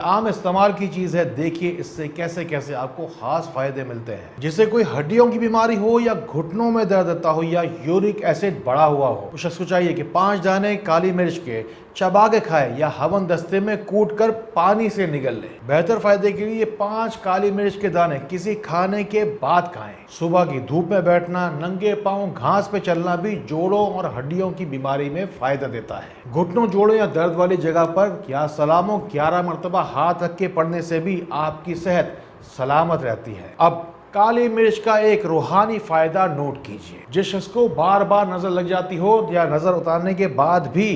عام استعمال کی چیز ہے، دیکھیے اس سے کیسے کیسے آپ کو خاص فائدے ملتے ہیں۔ جسے کوئی ہڈیوں کی بیماری ہو یا گھٹنوں میں درد رہتا ہو یا یورک ایسڈ بڑھا ہوا ہو، اس شخص کو چاہیے کہ 5 دانے کالی مرچ کے چبا کے کھائے یا ہون دستے میں کوٹ کر پانی سے نگل لے۔ بہتر فائدے کے لیے 5 کالی مرچ کے دانے کسی کھانے کے بعد کھائیں۔ صبح کی دھوپ میں بیٹھنا، ننگے پاؤں گھاس پہ چلنا بھی جوڑوں اور ہڈیوں کی بیماری میں فائدہ دیتا ہے۔ گھٹنوں، جوڑوں یا درد والی جگہ پر یا سلاموں 11 مرتبہ ہاتھ رکھ کے پڑھنے سے بھی آپ کی صحت سلامت رہتی ہے۔ اب کالی مرچ کا ایک روحانی فائدہ نوٹ کیجئے۔ جس شخص کو بار بار نظر لگ جاتی ہو یا نظر اتارنے کے بعد بھی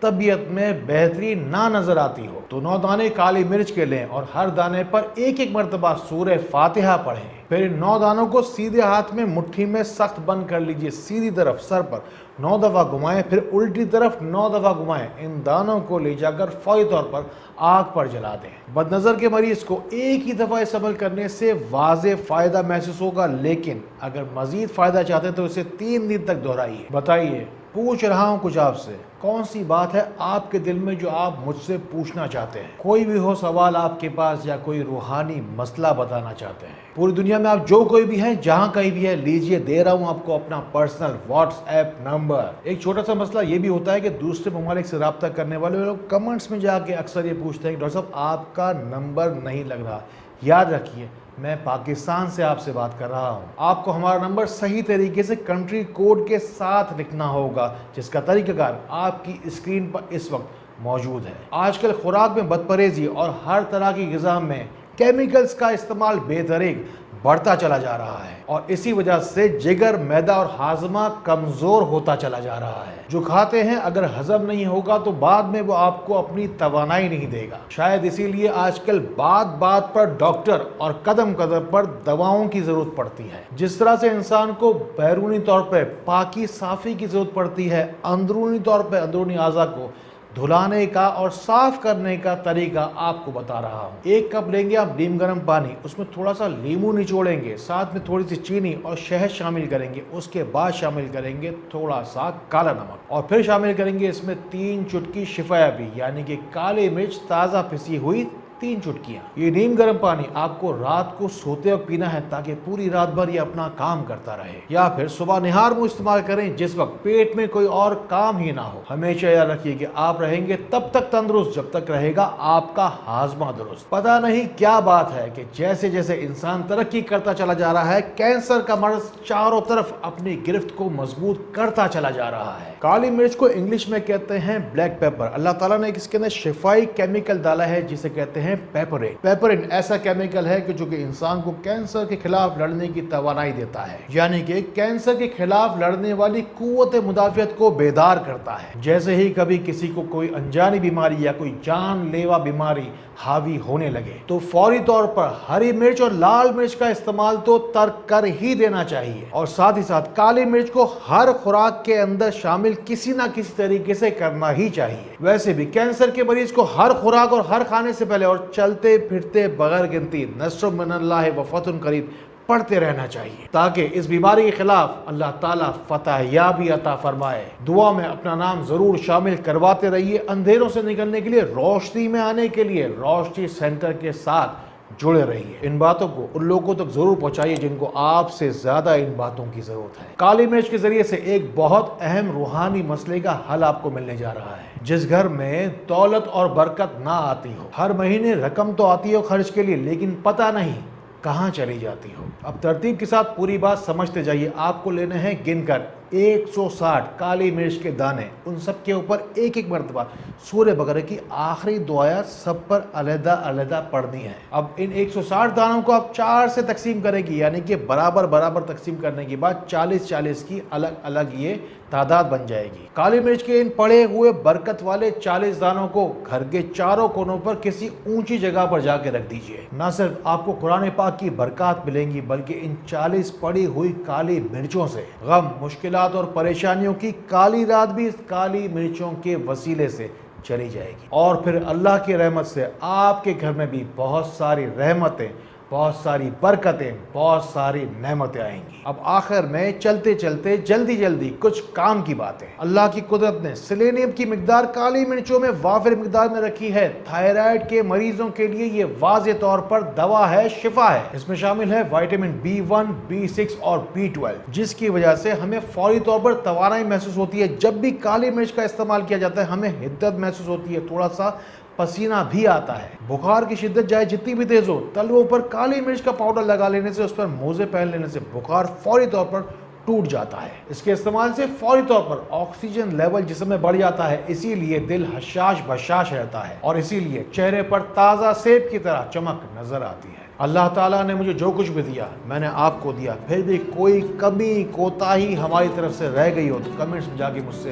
طبیعت میں بہتری نہ نظر آتی ہو تو 9 دانے کالی مرچ کے لیں اور ہر دانے پر ایک مرتبہ سورہ فاتحہ پڑھیں۔ پھر ان 9 دانوں کو سیدھے ہاتھ میں مٹھی میں سخت بند کر لیجئے، سیدھی طرف سر پر 9 دفعہ گھمائیں، پھر الٹی طرف 9 دفعہ گھمائیں۔ ان دانوں کو لے جا کر فوری طور پر آگ پر جلا دیں۔ بد نظر کے مریض کو ایک ہی دفعہ اس عمل کرنے سے واضح فائدہ محسوس ہوگا، لیکن اگر مزید فائدہ چاہتے ہیں تو اسے 3 دن تک دہرائیے۔ بتائیے، پوچھ رہا ہوں کچھ آپ سے، کون سی بات ہے آپ کے دل میں جو آپ مجھ سے پوچھنا چاہتے ہیں؟ کوئی بھی ہو سوال آپ کے پاس یا کوئی روحانی مسئلہ بتانا چاہتے ہیں؟ پوری دنیا میں آپ جو کوئی بھی ہیں، جہاں کہیں بھی ہے، لیجئے، دے رہا ہوں آپ کو اپنا پرسنل واٹس ایپ نمبر۔ ایک چھوٹا سا مسئلہ یہ بھی ہوتا ہے کہ دوسرے ممالک سے رابطہ کرنے والے لوگ کمنٹس میں جا کے اکثر یہ پوچھتے ہیں کہ ڈاکٹر صاحب آپ کا نمبر نہیں لگ رہا۔ یاد رکھیے، میں پاکستان سے آپ سے بات کر رہا ہوں۔ آپ کو ہمارا نمبر صحیح طریقے سے کنٹری کوڈ کے ساتھ لکھنا ہوگا، جس کا طریقہ کار آپ کی اسکرین پر اس وقت موجود ہے۔ آج کل خوراک میں بد پرہیزی اور ہر طرح کی غذا میں کیمیکلز کا استعمال بے دریغ بڑھتا چلا جا رہا ہے، اور اسی وجہ سے جگر، معدہ اور ہاضمہ کمزور ہوتا چلا جا رہا ہے۔ جو کھاتے ہیں اگر ہضم نہیں ہوگا تو بعد میں وہ آپ کو اپنی توانائی نہیں دے گا۔ شاید اسی لیے آج کل بات بات پر ڈاکٹر اور قدم قدم پر دواؤں کی ضرورت پڑتی ہے۔ جس طرح سے انسان کو بیرونی طور پر پاکی صافی کی ضرورت پڑتی ہے، اندرونی طور پر اندرونی اعضاء کو دھلانے کا اور صاف کرنے کا طریقہ آپ کو بتا رہا ہوں۔ 1 کپ لیں گے آپ نیم گرم پانی، اس میں تھوڑا سا لیمو نچوڑیں گے، ساتھ میں تھوڑی سی چینی اور شہد شامل کریں گے، اس کے بعد شامل کریں گے تھوڑا سا کالا نمک، اور پھر شامل کریں گے اس میں 3 چٹکی شفایابی یعنی کہ کالی مرچ تازہ پسی ہوئی 3 چٹکیاں۔ یہ نیم گرم پانی آپ کو رات کو سوتے وقت پینا ہے تاکہ پوری رات بھر یہ اپنا کام کرتا رہے، یا پھر صبح نہار منہ استعمال کریں جس وقت پیٹ میں کوئی اور کام ہی نہ ہو۔ ہمیشہ یاد رکھیے کہ آپ رہیں گے تب تک تندرست جب تک رہے گا آپ کا ہاضمہ درست۔ پتہ نہیں کیا بات ہے کہ جیسے جیسے انسان ترقی کرتا چلا جا رہا ہے، کینسر کا مرض چاروں طرف اپنی گرفت کو مضبوط کرتا چلا جا رہا ہے۔ کالی مرچ کو انگلش میں کہتے ہیں بلیک پیپر۔ اللہ تعالیٰ نے اس کے اندر شفائی کیمیکل ڈالا ہے جسے کہتے ہیں پیپرین۔ پیپرین ایسا کیمیکل ہے کہ جو کہ انسان کو کینسر کے خلاف لڑنے کی توانائی دیتا ہے، یعنی کہ کینسر کے خلاف لڑنے والی قوت مدافعت کو بیدار کرتا ہے۔ جیسے ہی کبھی کسی کو کوئی انجانی بیماری یا کوئی جان لیوا بیماری حاوی ہونے لگے تو فوری طور پر ہری مرچ اور لال مرچ کا استعمال تو ترک کر ہی دینا چاہیے، اور ساتھ ہی ساتھ کالی مرچ کو ہر خوراک کے اندر شامل کسی نہ کسی طریقے سے کرنا ہی چاہیے۔ ویسے بھی کینسر کے مریض کو ہر خوراک اور ہر کھانے سے پہلے اور چلتے پھرتے بغیر گنتی نصر من اللہ و فتح قریب پڑھتے رہنا چاہیے، تاکہ اس بیماری کے خلاف اللہ تعالیٰ فتح یابی عطا فرمائے۔ دعا میں اپنا نام ضرور شامل کرواتے رہیے۔ اندھیروں سے نکلنے کے لیے، روشنی میں آنے کے لیے روشنی سینٹر کے ساتھ جڑے رہیے۔ ان باتوں کو ان لوگوں تک ضرور پہنچائیے جن کو آپ سے زیادہ ان باتوں کی ضرورت ہے۔ کالی مرچ کے ذریعے سے ایک بہت اہم روحانی مسئلے کا حل آپ کو ملنے جا رہا ہے۔ جس گھر میں دولت اور برکت نہ آتی ہو، ہر مہینے رقم تو آتی ہو خرچ کے لیے لیکن پتہ نہیں کہاں چلی جاتی ہو، اب ترتیب کے ساتھ پوری بات سمجھتے جائیے۔ آپ کو لینے ہیں گن کر 160 کالی مرچ کے دانے، ان سب کے اوپر ایک مرتبہ سورہ بقرہ کی آخری 2 آیات سب پر علیحدہ علیحدہ پڑھنی ہے۔ اب ان 160 دانوں کو آپ 4 سے تقسیم کریں گی، یعنی کہ برابر برابر تقسیم کرنے کے بعد 40 کی الگ الگ یہ تعداد بن جائے گی۔ کالی مرچ کے ان پڑے ہوئے برکت والے 40 دانوں کو گھر کے چاروں کونوں پر کسی اونچی جگہ پر جا کے رکھ دیجئے۔ نہ صرف آپ کو قرآن پاک کی برکات ملیں گی بلکہ ان 40 پڑی ہوئی کالی مرچوں سے غم، مشکلات اور پریشانیوں کی کالی رات بھی اس کالی مرچوں کے وسیلے سے چلی جائے گی، اور پھر اللہ کی رحمت سے آپ کے گھر میں بھی بہت ساری رحمتیں بہت ساری برکتیں، بہت ساری نعمتیں آئیں گی۔ اب آخر میں چلتے چلتے جلدی کچھ کام کی بات ہے۔ اللہ کی قدرت نے سیلینیم کی مقدار کالی مرچوں میں وافر مقدار میں رکھی ہے۔ تھائرائیڈ کے مریضوں کے لیے یہ واضح طور پر دوا ہے، شفا ہے۔ اس میں شامل ہے وٹامن B1، B6 اور B12، جس کی وجہ سے ہمیں فوری طور پر توانائی محسوس ہوتی ہے۔ جب بھی کالی مرچ کا استعمال کیا جاتا ہے ہمیں حدت محسوس ہوتی ہے، تھوڑا سا پسینہ بھی آتا ہے۔ بخار کی شدت چاہے جتنی بھی تیز ہو، تلوؤں پر کالی مرچ کا پاؤڈر لگا لینے سے، اس پر موزے پہن لینے سے بخار فوری طور پر ٹوٹ جاتا ہے۔ اس کے استعمال سے فوری طور پر آکسیجن لیول جسم میں بڑھ جاتا ہے، اسی لیے دل حشاش بشاش رہتا ہے اور اسی لیے چہرے پر تازہ سیب کی طرح چمک نظر آتی ہے۔ اللہ تعالیٰ نے مجھے جو کچھ بھی دیا میں نے آپ کو دیا، پھر بھی کوئی کمی کوتاہی ہماری طرف سے رہ گئی ہو تو کمنٹس میں جا کے مجھ سے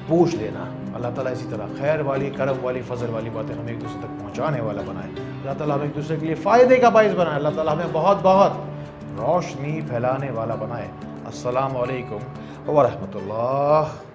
پوچھ لینا۔ اللہ تعالیٰ اسی طرح خیر والی، کرم والی، فضل والی باتیں ہمیں ایک دوسرے تک پہنچانے والا بنائے۔ اللہ تعالیٰ ہمیں ایک دوسرے کے لیے فائدے کا باعث بنائے۔ اللہ تعالیٰ ہمیں بہت روشنی پھیلانے والا بنائے۔ السلام علیکم ورحمۃ اللہ۔